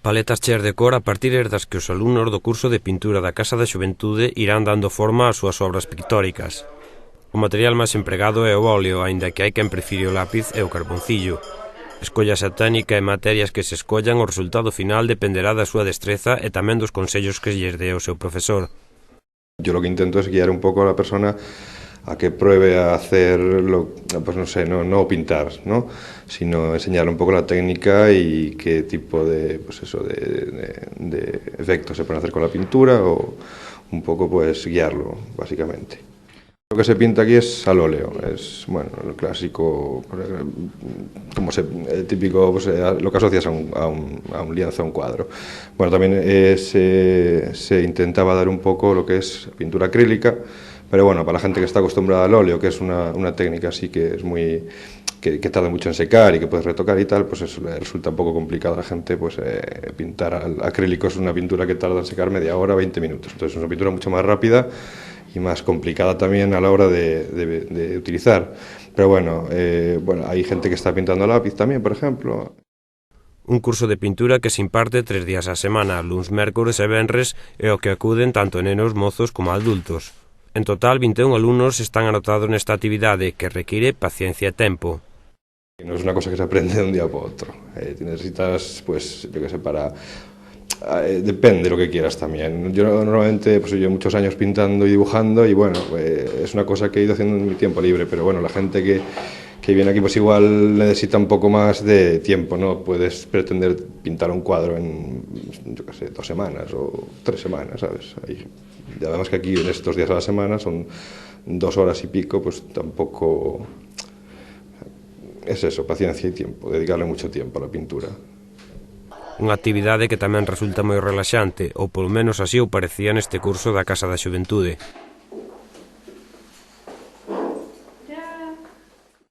Paletas cheas de cor a partir das que os alumnos do curso de pintura da Casa da Xuventude irán dando forma ás súas obras pictóricas. O material máis empregado é o óleo, aínda que hai quen prefire o lápiz e o carboncillo. Escollas a técnica e materias que se escollan, o resultado final dependerá da súa destreza e tamén dos consellos que lles dé o seu profesor. Yo lo que intento es guiar un poco a la persona a que pruebe a hacer, pues no sé, no pintar, ¿no? Sino enseñarle un poco la técnica y qué tipo de, pues eso, de efectos se pueden hacer con la pintura o un poco pues guiarlo, básicamente. Lo que se pinta aquí es al óleo, es bueno, el clásico, como el típico, pues, lo que asocias a un lienzo, a un cuadro. Bueno, también se intentaba dar un poco lo que es pintura acrílica, pero bueno, para la gente que está acostumbrada al óleo, que es una técnica así que es muy que tarda mucho en secar y que puedes retocar y tal, pues eso le resulta un poco complicado a la gente, pues pintar al acrílico es una pintura que tarda en secar media hora, 20 minutos, entonces es una pintura mucho más rápida y más complicada también a la hora de utilizar. Pero bueno, hay gente que está pintando a lápiz también, por ejemplo. Un curso de pintura que se imparte 3 días á semana, luns, mércores e venres, e ao que acuden tanto nenos, mozos como adultos. En total, 21 alumnos están anotados nesta actividade que require paciencia e tempo. No es una cosa que se aprende de un día para otro. Necesitas, pues, yo qué sé, depende de lo que quieras también. Yo normalmente pues llevo muchos años pintando y dibujando y bueno, es una cosa que he ido haciendo en mi tiempo libre, pero bueno, la gente que viene aquí pues igual necesita un poco más de tiempo, no puedes pretender pintar un cuadro en, yo qué sé, 2 semanas o 3 semanas, ¿sabes? Ya vemos que aquí en estos días a la semana son 2 horas y pico, pues tampoco es eso, paciencia y tiempo, dedicarle mucho tiempo a la pintura. Unha actividade que tamén resulta moi relaxante, ou polo menos así o parecía neste curso da Casa da Xuventude.